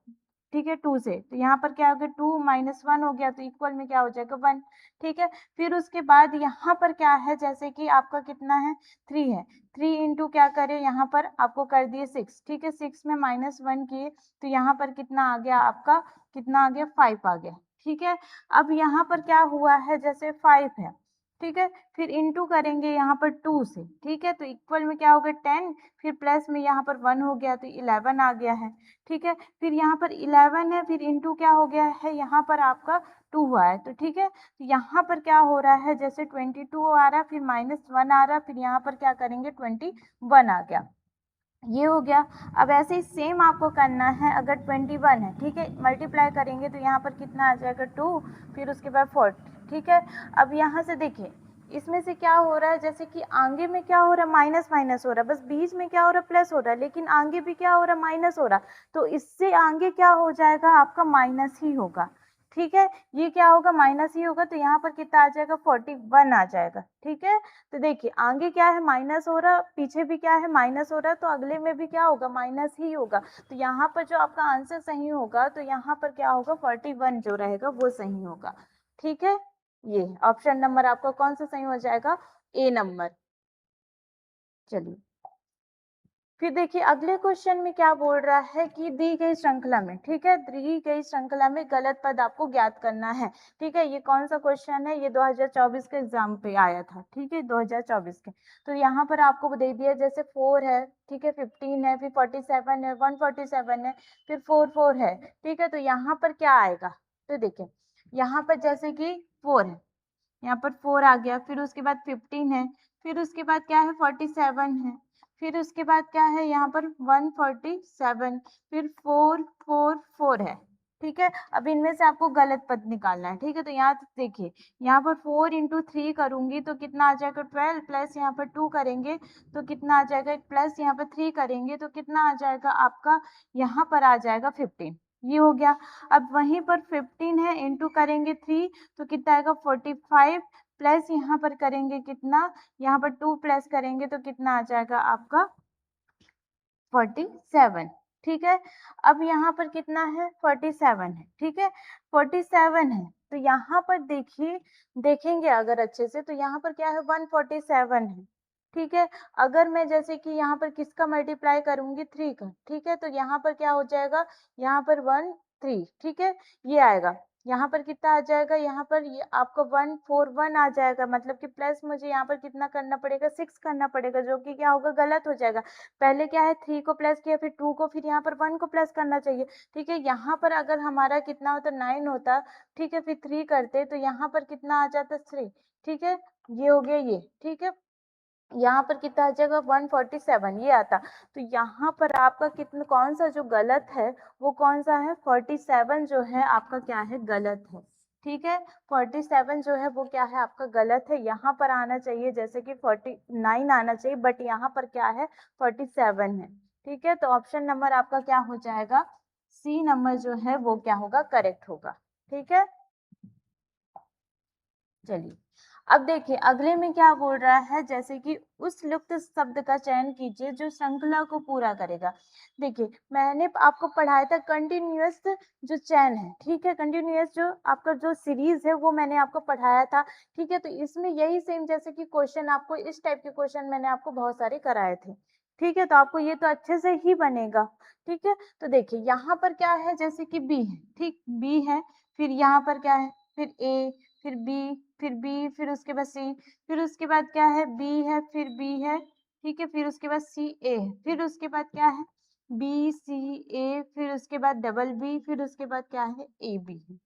[SPEAKER 1] ठीक है, 2 से, तो यहाँ पर क्या हो गया 2 माइनस 1 हो गया, तो इक्वल में क्या हो जाएगा 1, ठीक है। फिर उसके बाद यहाँ पर क्या है, जैसे कि आपका कितना है 3 है, 3 इंटू क्या करें यहाँ पर आपको कर दिए 6, ठीक है, 6 में माइनस 1 किए तो यहाँ पर कितना आ गया आपका, कितना आ गया 5 आ गया, ठीक है। अब यहाँ पर क्या हुआ है, जैसे 5 है, ठीक है, फिर इंटू करेंगे यहाँ पर 2 से, ठीक है, तो इक्वल में क्या हो गया 10, फिर प्लस में यहाँ पर 1 हो गया तो 11 आ गया है, ठीक है। फिर यहाँ पर 11 है, फिर इंटू क्या हो गया है यहाँ पर आपका 2 हुआ है, तो ठीक है, तो यहाँ पर क्या हो रहा है, जैसे 22 आ रहा है, फिर माइनस 1 आ रहा है, फिर यहाँ पर क्या करेंगे 21 आ गया, ये हो गया। अब ऐसे ही सेम आपको करना है, अगर 21 है, ठीक है, मल्टीप्लाई करेंगे तो यहाँ पर कितना आ जाएगा 2, फिर उसके बाद 4, ठीक है। अब यहाँ से देखिए इसमें से क्या हो रहा है, जैसे कि आगे में क्या हो रहा है माइनस माइनस हो रहा है, बस बीच में क्या हो रहा है प्लस हो रहा है, लेकिन आगे भी क्या हो रहा है माइनस हो रहा है, तो इससे आगे क्या हो जाएगा आपका माइनस ही होगा, ठीक है, ये क्या होगा माइनस ही होगा, तो यहाँ पर कितना आ जाएगा 41 आ जाएगा, ठीक है। तो देखिए आगे क्या है माइनस हो रहा, पीछे भी क्या है माइनस हो रहा, तो अगले में भी क्या होगा माइनस ही होगा, तो यहाँ पर जो आपका आंसर सही होगा, तो यहाँ पर क्या होगा 41 जो रहेगा वो सही होगा, ठीक है। ये ऑप्शन नंबर आपका कौन सा सही हो जाएगा, ए नंबर। चलिए फिर देखिए अगले क्वेश्चन में क्या बोल रहा है कि दी गई श्रृंखला में, ठीक है, दी गई श्रृंखला में गलत पद आपको ज्ञात करना है, ठीक है। ये कौन सा क्वेश्चन है, ये 2024 के एग्जाम पे आया था, ठीक है, 2024 के। तो यहाँ पर आपको दे दिया जैसे 4 है, ठीक है, 15 है, फिर 47 है, 147 है, फिर 4 है, ठीक है। तो यहाँ पर क्या आएगा, तो देखिए यहाँ पर जैसे कि 4 है, यहाँ पर 4 आ गया, फिर उसके बाद 15 है, फिर उसके बाद क्या है 47 है, फिर उसके बाद क्या है यहाँ पर 147, फिर 4 है, ठीक है। अब इनमें से आपको गलत पद निकालना है, ठीक है। तो यहाँ देखिए यहाँ पर 4 इंटू 3 करूंगी तो कितना आ जाएगा 12, प्लस यहाँ पर 2 करेंगे तो कितना आ जाएगा, प्लस यहाँ पर 3 करेंगे तो कितना आ जाएगा आपका, यहाँ पर आ जाएगा 15, ये हो गया। अब वहीं पर 15 है, इंटू करेंगे 3 तो कितना आएगा 45, प्लस यहाँ पर करेंगे कितना, यहाँ पर 2 प्लस करेंगे तो कितना आ जाएगा आपका 47, ठीक है। अब यहाँ पर कितना है 47 है, ठीक है, 47 है, तो यहाँ पर देखिए देखेंगे अगर अच्छे से तो यहाँ पर क्या है 147 है, ठीक है। अगर मैं जैसे कि यहाँ पर किसका मल्टीप्लाई करूंगी 3 का, ठीक है, तो यहाँ पर क्या हो जाएगा, यहाँ पर 1 3, ठीक है, ये आएगा, यहाँ पर कितना आ जाएगा, यहाँ पर ये आपका 141 आ जाएगा, मतलब कि प्लस मुझे यहाँ पर कितना करना पड़ेगा 6 करना पड़ेगा, जो कि क्या होगा गलत हो जाएगा। पहले क्या है 3 को प्लस किया, फिर 2 को, फिर यहाँ पर 1 को प्लस करना चाहिए, ठीक है। यहाँ पर अगर हमारा कितना होता 9 होता, ठीक है, फिर 3 करते तो यहाँ पर कितना आ जाता 3, ठीक है, ये हो गया ये, ठीक है। यहाँ पर कितना आ जाएगा 147 ये आता, तो यहाँ पर आपका कितना कौन सा जो गलत है वो कौन सा है 47 जो है आपका क्या है गलत है, ठीक है। 47 जो है वो क्या है आपका गलत है, यहाँ पर आना चाहिए जैसे कि 49 आना चाहिए, बट यहाँ पर क्या है 47 है, ठीक है। तो ऑप्शन नंबर आपका क्या हो जाएगा, सी नंबर जो है वो क्या होगा करेक्ट होगा, ठीक है। चलिए अब देखिए अगले में क्या बोल रहा है, जैसे कि उस लुप्त शब्द का चयन कीजिए जो श्रृंखला को पूरा करेगा। देखिए मैंने आपको पढ़ाया था कंटिन्यूअस जो चयन है, ठीक है, कंटिन्यूअस जो आपका जो सीरीज है वो मैंने आपको पढ़ाया था, ठीक है। तो इसमें यही सेम जैसे कि क्वेश्चन आपको इस टाइप के क्वेश्चन मैंने आपको बहुत सारे कराए थे, ठीक है, तो आपको ये तो अच्छे से ही बनेगा, ठीक है। तो देखिए यहाँ पर क्या है, जैसे कि बी है, ठीक, बी है, फिर यहाँ पर क्या है, फिर ए, फिर बी, फिर बी, फिर उसके बाद सी, फिर उसके बाद क्या है बी है, फिर बी है, ठीक है, फिर उसके बाद सी ए है, फिर उसके बाद क्या है बी सी ए, फिर उसके बाद डबल बी, फिर उसके बाद क्या है ए बी है,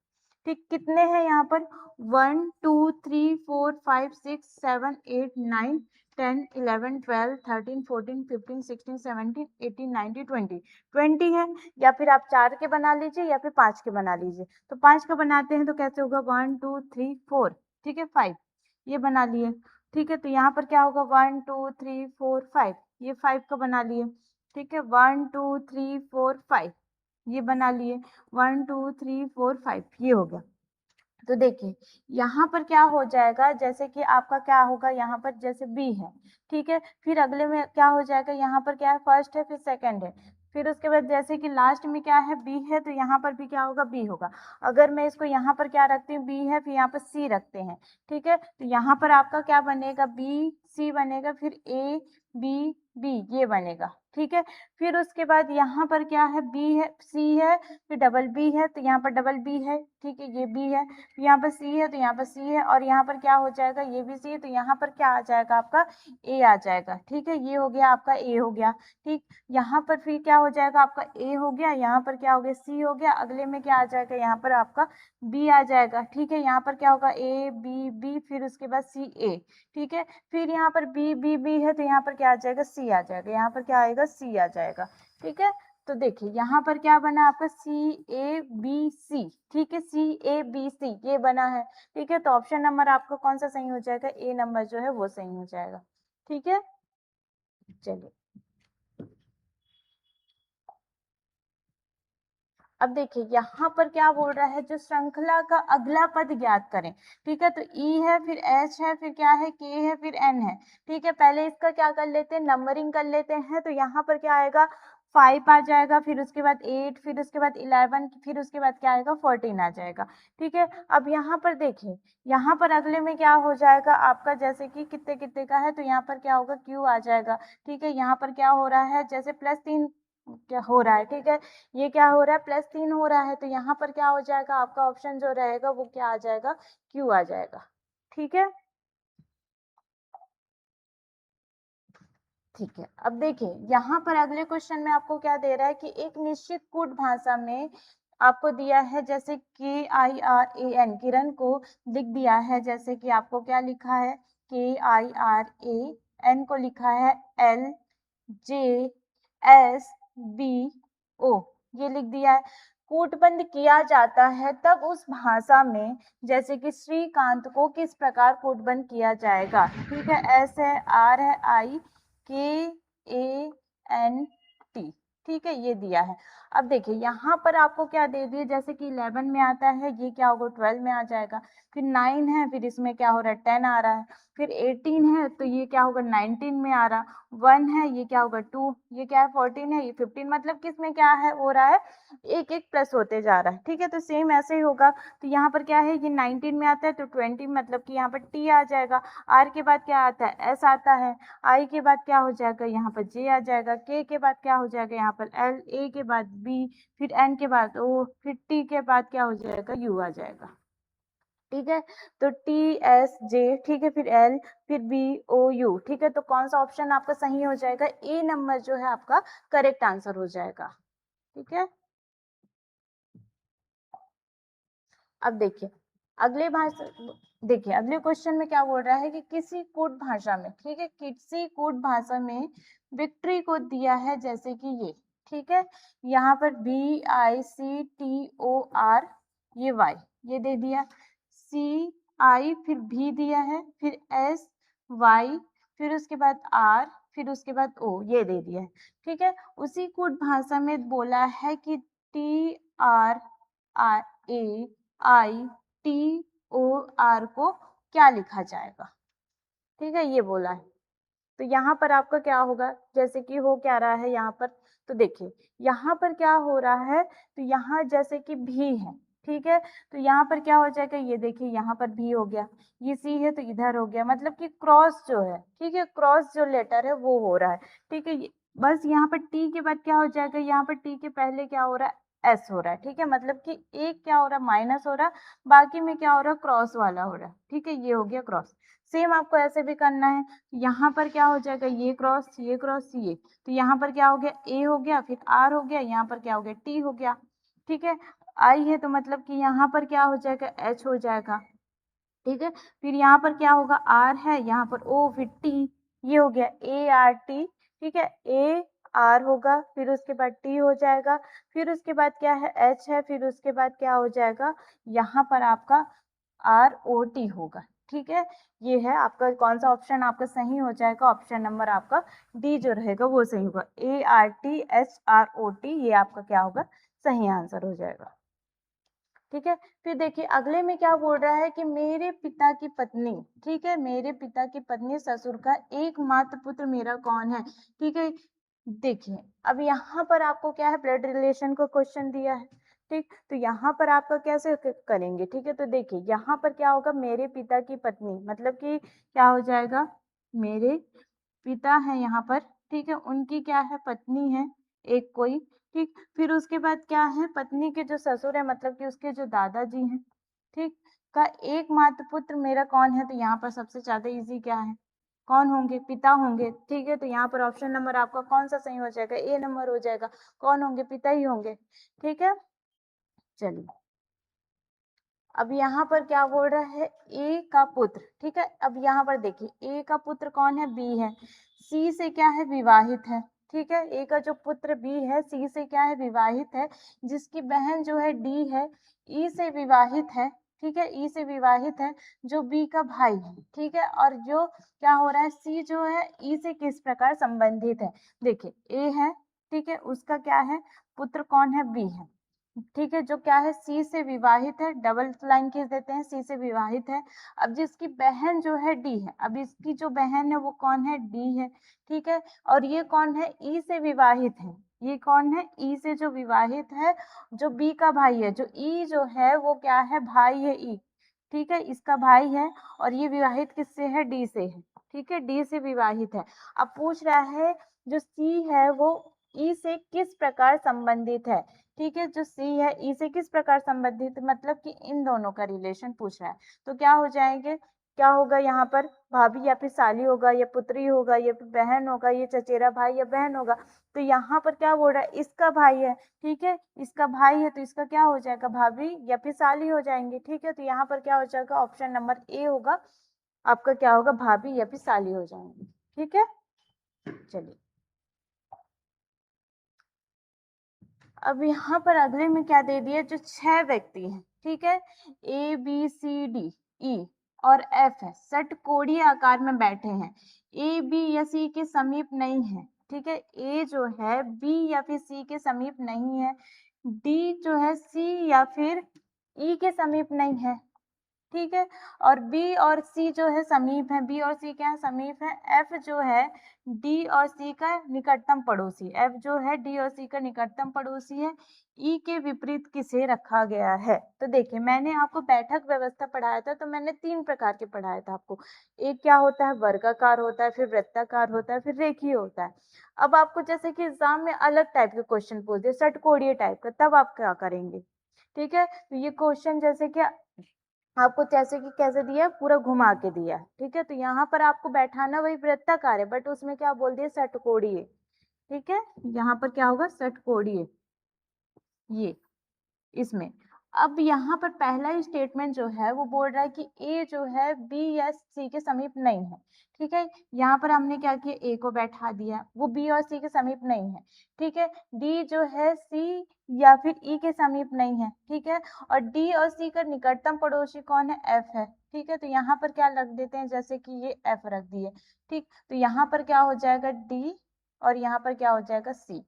[SPEAKER 1] ठीक। कितने हैं यहाँ पर 1 2 3 4 5 6 7 8 9 10 11 12 13 14 15 16 17 18 19 20 20 है, या फिर आप 4 के बना लीजिए या फिर 5 के बना लीजिए। तो 5 का बनाते हैं तो कैसे होगा 1 2 3 4, ठीक है, 5 ये बना लिए, ठीक है। तो यहाँ पर क्या होगा 1 2 3 4 5, ये 5 का बना लिए, ठीक है, 1 2 3 4 5 ये बना लिए, 1 2 3 4 5 ये हो गया। तो देखिए यहाँ पर क्या हो जाएगा, जैसे कि आपका क्या होगा यहाँ पर जैसे बी है, ठीक है, फिर अगले में क्या हो जाएगा, यहाँ पर क्या है फर्स्ट है फिर सेकंड है, फिर उसके बाद जैसे कि लास्ट में क्या है, बी है, तो यहाँ पर भी क्या होगा, बी होगा। अगर मैं इसको यहाँ पर क्या रखती हूँ, बी है, फिर यहाँ पर सी रखते हैं, ठीक है, तो यहाँ पर आपका क्या बनेगा, बी सी बनेगा, फिर ए बी बी ये बनेगा, ठीक है। फिर उसके बाद यहाँ पर क्या है, बी है, सी है, फिर डबल बी है, तो यहाँ पर डबल बी है, ठीक है, ये बी है, यहाँ पर सी है, तो यहाँ पर सी है, और यहाँ पर क्या हो जाएगा, ये भी सी है, तो यहाँ पर क्या आ जाएगा, आपका ए आ जाएगा, ठीक है, ये हो गया आपका ए हो गया, ठीक। यहाँ पर फिर क्या हो जाएगा, आपका ए हो गया, यहाँ पर क्या हो गया, सी हो गया, अगले में क्या आ जाएगा, यहाँ पर आपका बी आ जाएगा, ठीक है, यहाँ पर क्या होगा, ए बी बी, फिर उसके बाद सी ए, ठीक है। फिर यहाँ पर बी बी बी है, तो यहाँ पर क्या आ जाएगा, सी आ जाएगा, यहाँ पर क्या आएगा, सी आ जाएगा, ठीक है। तो देखिए यहाँ पर क्या बना आपका, सी ए बी सी, ठीक है, सी ए बी सी ये बना है, ठीक है। तो ऑप्शन नंबर आपका कौन सा सही हो जाएगा, ए नंबर जो है वो सही हो जाएगा, ठीक है। चलिए अब देखिए यहाँ पर क्या बोल रहा है, जो श्रृंखला का अगला पद ज्ञात करें, ठीक है। तो ई है, फिर एच है, फिर क्या है, के है, फिर एन है, ठीक है। पहले इसका क्या कर लेते हैं, नंबरिंग कर लेते हैं। तो यहाँ पर क्या आएगा, 5 आ जाएगा, फिर उसके बाद 8, फिर उसके बाद 11, फिर उसके बाद क्या आएगा, 14 आ जाएगा, ठीक है। अब यहाँ पर देखिए, यहाँ पर अगले में क्या हो जाएगा आपका, जैसे कि कितने कितने का है, तो यहाँ पर क्या होगा, क्यू आ जाएगा, ठीक है। यहाँ पर क्या हो रहा है, जैसे +3 क्या हो रहा है, ठीक है, ये क्या हो रहा है, +3 हो रहा है, तो यहाँ पर क्या हो जाएगा, आपका ऑप्शन जो रहेगा वो क्या आ जाएगा, क्यू आ जाएगा, ठीक है। ठीक है, अब देखिए यहाँ पर अगले क्वेश्चन में आपको क्या दे रहा है कि एक निश्चित कूट भाषा में आपको दिया है, जैसे KIRAN किरण को लिख दिया है, जैसे कि आपको क्या लिखा है, KIRAN को लिखा है LJSBO, ये लिख दिया है। कूटबंध किया जाता है तब उस भाषा में, जैसे कि श्रीकांत को किस प्रकार कूटबंध किया जाएगा, ठीक है। S है, R है, IKANT, ठीक है, ये दिया है। अब देखिए यहाँ पर आपको क्या दे दिए, जैसे कि 11 में आता है, ये क्या होगा, 12 में आ जाएगा, फिर 9 है, फिर इसमें क्या हो रहा है, 10 आ रहा है, फिर 18 है, तो ये क्या होगा, 19 में आ रहा, 1 है, ये क्या होगा, 2, ये क्या है, 14 है, ये 15, मतलब किसमें क्या है हो रहा है, एक एक प्लस होते जा रहा है, ठीक है। तो सेम ऐसे ही होगा। तो यहाँ पर क्या है, ये 19 में आता है, तो 20 मतलब कि यहाँ पर टी आ जाएगा, आर के बाद क्या आता है, एस आता है, आई के बाद क्या हो जाएगा, यहाँ पर जे आ जाएगा, के बाद क्या हो जाएगा, यहाँ पर एल, ए के बाद बी, फिर एन के बाद ओ, फिर टी के बाद क्या हो जाएगा, यू आ जाएगा, ठीक है। तो TSJ, ठीक है, फिर L, फिर BOU, ठीक है। तो कौन सा ऑप्शन आपका सही हो जाएगा, ए नंबर जो है आपका करेक्ट आंसर हो जाएगा, ठीक है। अब देखिए अगले भाषा, देखिए अगले क्वेश्चन में क्या बोल रहा है कि किसी कूट भाषा में, ठीक है, किसी कूट भाषा में विक्ट्री को दिया है, जैसे कि ये, ठीक है, यहाँ पर VICTOR, ये Y ये दे दिया, CI फिर V दिया है, फिर SY, फिर उसके बाद R, फिर उसके बाद O ये दे दिया है, ठीक है। उसी कूट भाषा में बोला है कि TRAITOR को क्या लिखा जाएगा, ठीक है, ये बोला है। तो यहाँ पर आपका क्या होगा, जैसे कि हो क्या रहा है यहाँ पर, तो देखिए यहाँ पर क्या हो रहा है, तो यहाँ जैसे कि भी है, ठीक है, तो यहाँ पर क्या हो जाएगा, ये देखिए यहाँ पर भी हो गया, ये सी है तो इधर हो गया, मतलब कि क्रॉस जो है, ठीक है, क्रॉस जो लेटर है वो हो रहा है, ठीक है। बस यहाँ पर टी के बाद क्या हो जाएगा, यहाँ पर टी के पहले क्या हो रहा है, एस हो रहा है, ठीक है, मतलब कि एक क्या हो रहा है, माइनस हो रहा है, बाकी में क्या हो रहा है, क्रॉस वाला हो रहा है, ठीक है, ये हो गया क्रॉस। सेम आपको ऐसे भी करना है, यहाँ पर क्या हो जाएगा, ये क्रॉस ये क्रॉस ये, तो यहाँ पर क्या हो गया, ए हो गया, फिर आर हो गया, यहाँ पर क्या हो गया, टी हो गया, ठीक है। आई है तो मतलब कि यहाँ पर क्या हो जाएगा, एच हो जाएगा, ठीक है। फिर यहाँ पर क्या होगा, आर है, यहाँ पर ओ, फिर टी, ये हो गया ART, ठीक है, ए आर होगा, फिर उसके बाद टी हो जाएगा, फिर उसके बाद क्या है, एच है, फिर उसके बाद क्या हो जाएगा, यहाँ पर आपका ROT होगा, ठीक है। ये है आपका कौन सा ऑप्शन आपका सही हो जाएगा, ऑप्शन नंबर आपका डी जो रहेगा वो सही होगा, ARTHROT, ये आपका क्या होगा, सही आंसर हो जाएगा, ठीक है। फिर देखिए अगले में क्या बोल रहा है कि मेरे पिता की पत्नी, ठीक है, मेरे पिता की पत्नी ससुर का एकमात्र पुत्र मेरा कौन है, ठीक है। देखिए, अब यहाँ पर आपको क्या है, ब्लड रिलेशन को क्वेश्चन दिया है, ठीक? तो यहाँ पर आपका कैसे करेंगे, ठीक है? तो देखिए, यहाँ पर क्या होगा, मेरे पिता की पत्नी, मतलब कि क्या हो जाएगा, मेरे पिता हैं यहाँ पर, ठीक है? उनकी क्या है, पत्नी है एक कोई, ठीक? फिर उसके बाद क्या है, पत्नी के जो ससुर है, मतलब कि उसके जो दादाजी हैं, ठीक? का एकमात्र पुत्र मेरा कौन है, तो यहाँ पर सबसे ज़्यादा ईज़ी क्या है, कौन होंगे, पिता होंगे, ठीक है? तो यहाँ पर ऑप्शन नंबर आपका कौन-सा सही हो जाएगा, ए नंबर हो जाएगा। कौन होंगे, पिता ही होंगे, ठीक है? चलिए, अब यहाँ पर क्या बोल रहा है, ए का पुत्र, ठीक है? अब यहाँ पर देखिए, ए का पुत्र कौन है, बी है। सी से क्या है, विवाहित है, ठीक है? ए का जो पुत्र बी है, सी से क्या है, विवाहित है, जिसकी बहन जो है डी है, ई से विवाहित है, ठीक है? ई से विवाहित है, जो बी का भाई है, ठीक है? और जो क्या हो रहा है, सी जो है ई से किस प्रकार संबंधित है? देखिए, ए है, ठीक है? उसका क्या है, पुत्र कौन है, बी है, ठीक है? जो क्या है, सी से विवाहित है, डबल लाइन खींच देते हैं, सी से विवाहित है। अब जिसकी बहन जो है डी है, अब इसकी जो बहन है वो कौन है, डी है, ठीक है? और ये कौन है, ई से विवाहित है, ये कौन है, ई से जो विवाहित है, जो बी का भाई है, जो ई जो है वो क्या है, भाई है ई, ठीक है? इसका भाई है, और ये विवाहित किससे है, डी से है, ठीक है? डी से विवाहित है। अब पूछ रहा है, जो सी है वो ई से किस प्रकार संबंधित है, ठीक है? जो सी है ई से किस प्रकार संबंधित, मतलब कि इन दोनों का रिलेशन पूछ रहा है। तो क्या हो जाएंगे, क्या होगा यहाँ पर, भाभी या फिर साली होगा, या पुत्री होगा, या फिर बहन होगा, ये चचेरा भाई या बहन होगा। तो यहाँ पर क्या बोल रहा है, इसका भाई है, ठीक है? इसका भाई है, तो इसका क्या हो जाएगा, भाभी या फिर साली हो जाएंगे, ठीक है? तो यहाँ पर क्या हो जाएगा, ऑप्शन नंबर ए होगा आपका, क्या होगा, भाभी या फिर साली हो जाएंगे, ठीक है? चलिए, अब यहाँ पर अगले में क्या दे दिया, जो 6 व्यक्ति हैं, ठीक है? A B C D E और एफ है, षटकोणीय आकार में बैठे हैं, ए बी या सी के समीप नहीं है, ठीक है? ए जो है बी या फिर सी के समीप नहीं है, डी जो है सी या फिर ई के समीप नहीं है, ठीक है? और बी और सी जो है समीप है, बी और सी क्या है, समीप है। एफ जो है डी और सी का निकटतम पड़ोसी, एफ जो है डी और सी का निकटतम पड़ोसी है। ई के विपरीत किसे रखा गया है? तो देखिए, मैंने आपको बैठक व्यवस्था पढ़ाया था, तो मैंने 3 प्रकार के पढ़ाया था आपको। एक क्या होता है, वर्गाकार होता है, फिर वृत्ताकार होता है, फिर रेखीय होता है। अब आपको जैसे कि एग्जाम में अलग टाइप के क्वेश्चन पूछ दिए, षटकोणीय टाइप का, तब आप क्या करेंगे, ठीक है? तो ये क्वेश्चन जैसे कि आपको जैसे कि कैसे दिया है, पूरा घुमा के दिया है, ठीक है? तो यहाँ पर आपको बैठाना वही वृत्ताकार है, बट उसमें क्या बोल दिया, षटकोणीय, ठीक है? यहाँ पर क्या होगा, षटकोणीय, ये इसमें। अब यहाँ पर पहला ही स्टेटमेंट जो है वो बोल रहा है कि ए जो है बी या सी के समीप नहीं है, ठीक है? यहाँ पर हमने क्या किया, ए को बैठा दिया, वो बी और सी के समीप नहीं है, ठीक है? डी जो है सी या फिर ई के समीप नहीं है, ठीक है? और डी और सी का निकटतम पड़ोसी कौन है, एफ है, ठीक है? तो यहाँ पर क्या रख देते हैं, जैसे कि ये एफ रख दिए, ठीक? तो यहाँ पर क्या हो जाएगा, डी, और यहाँ पर क्या हो जाएगा, सी,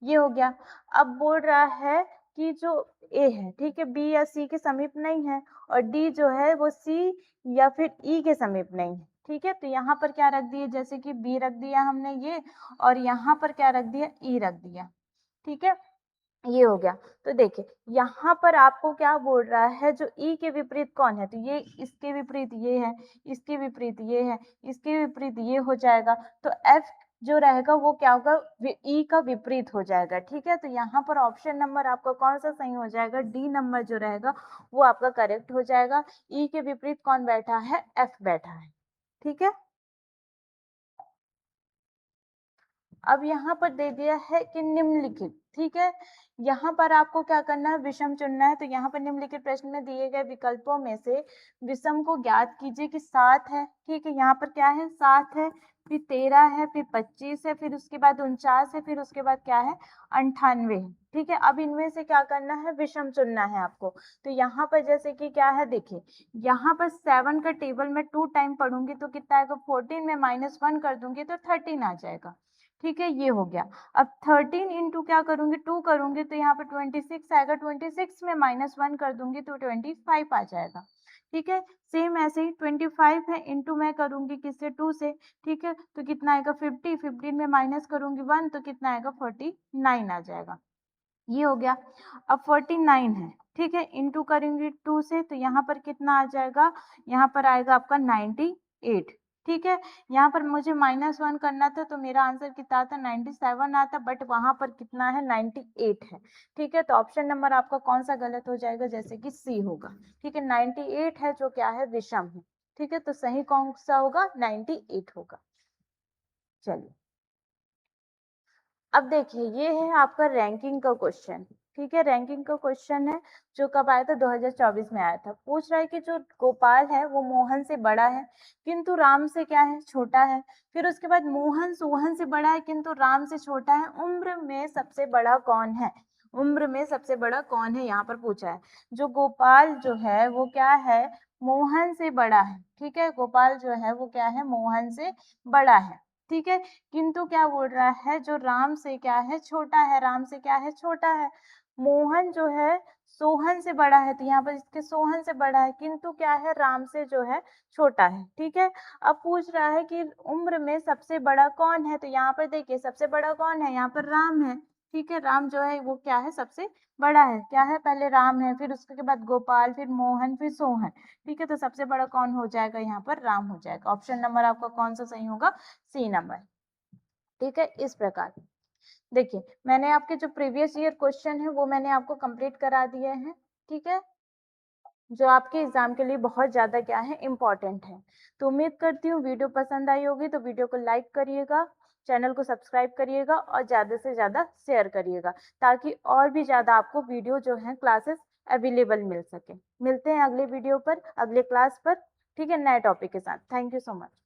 [SPEAKER 1] ये हो गया। अब बोल रहा है कि जो ए है, ठीक है, बी या सी के समीप नहीं है, और डी जो है वो सी या फिर ई के समीप नहीं है, ठीक है? तो यहाँ पर क्या रख दिए, जैसे कि बी रख दिया हमने ये, और यहाँ पर क्या रख दिया, ई रख दिया, ठीक है? ये हो गया। तो देखिए, यहाँ पर आपको क्या बोल रहा है, जो ई के विपरीत कौन है, तो ये इसके विपरीत ये है, इसके विपरीत ये है, इसके विपरीत ये हो जाएगा। तो एफ जो रहेगा वो क्या होगा, ई का विपरीत हो जाएगा, ठीक है? तो यहाँ पर ऑप्शन नंबर आपका कौन सा सही हो जाएगा, डी नंबर जो रहेगा वो आपका करेक्ट हो जाएगा। ई के विपरीत कौन बैठा है, एफ बैठा है, ठीक है? अब यहाँ पर दे दिया है कि निम्नलिखित, ठीक है? यहाँ पर आपको क्या करना है, विषम चुनना है। तो यहाँ पर निम्नलिखित प्रश्न में दिए गए विकल्पों में से विषम को ज्ञात कीजिए कि 7 है, ठीक है? यहाँ पर क्या है, 7 है, फिर 13 है, फिर 25 है, फिर उसके बाद 49 है, फिर उसके बाद क्या है, 98 है, ठीक है? अब इनमें से क्या करना है, विषम चुनना है आपको। तो यहाँ पर जैसे कि क्या है, देखिए, यहाँ पर 7 का टेबल में 2 टाइम पढ़ूंगी तो कितना आएगा, 14 में -1 कर दूंगी तो 13 आ जाएगा, ठीक है? ये हो गया। अब 13 इंटू क्या करूंगी, 2 करूंगी तो यहाँ पर 26 आएगा, 26 में -1 कर दूंगी तो 25 आ जाएगा, ठीक है। सेम ऐसे ही 25 है, इंटू मैं करूंगी किससे, 2 से, ठीक है। तो कितना आएगा 50, 15 में माइनस करूंगी 1, तो कितना आएगा 49 आ जाएगा। ये हो गया। अब 49 है, ठीक है, इंटू करेंगे 2 से, तो यहाँ पर कितना आ जाएगा, यहाँ पर आएगा आपका 98, ठीक है। यहाँ पर मुझे -1 करना था, तो मेरा आंसर कितना था, 97 आता, बट वहां पर कितना है, 98 है, ठीक है। तो ऑप्शन नंबर आपका कौन सा गलत हो जाएगा, जैसे कि सी होगा, ठीक है। 98 है जो क्या है, विषम है, ठीक है। तो सही कौन सा होगा, 98 होगा। चलिए, अब देखिए, ये है आपका रैंकिंग का क्वेश्चन, ठीक है। रैंकिंग का क्वेश्चन है जो कब आया था, 2024 में आया था। पूछ रहा है कि जो गोपाल है वो मोहन से बड़ा है किंतु राम से क्या है, छोटा है। फिर उसके बाद मोहन सोहन से बड़ा है किंतु राम से छोटा है, उम्र में सबसे बड़ा कौन है, उम्र में सबसे बड़ा कौन है, यहाँ पर पूछा है। जो गोपाल जो है वो क्या है, मोहन से बड़ा है, ठीक है। गोपाल जो है वो क्या है, मोहन से बड़ा है, ठीक है। किंतु क्या बोल रहा है, जो राम से क्या है, छोटा है, राम से क्या है, छोटा है। मोहन जो है सोहन से बड़ा है, तो यहाँ पर इसके सोहन से बड़ा है, किंतु क्या है, राम से जो है छोटा है, ठीक है। अब पूछ रहा है कि उम्र में सबसे बड़ा कौन है, तो यहाँ पर देखिए सबसे बड़ा कौन है, यहाँ पर राम है, ठीक है। राम जो है वो क्या है, सबसे बड़ा है, क्या है, पहले राम है, फिर उसके बाद गोपाल, फिर मोहन, फिर सोहन, ठीक है। तो सबसे बड़ा कौन हो जाएगा, यहाँ पर राम हो जाएगा। ऑप्शन नंबर आपका कौन सा सही होगा, सी नंबर, ठीक है। इस प्रकार देखिए, मैंने आपके जो प्रीवियस ईयर क्वेश्चन है वो मैंने आपको कंप्लीट करा दिए हैं, ठीक है, जो आपके एग्जाम के लिए बहुत ज्यादा क्या है, इंपॉर्टेंट है। तो उम्मीद करती हूँ वीडियो पसंद आई होगी, तो वीडियो को लाइक करिएगा, चैनल को सब्सक्राइब करिएगा और ज्यादा से ज्यादा शेयर करिएगा, ताकि और भी ज्यादा आपको वीडियो जो है क्लासेस अवेलेबल मिल सके। मिलते हैं अगले वीडियो पर, अगले क्लास पर, ठीक है, नए टॉपिक के साथ। Thank you so much.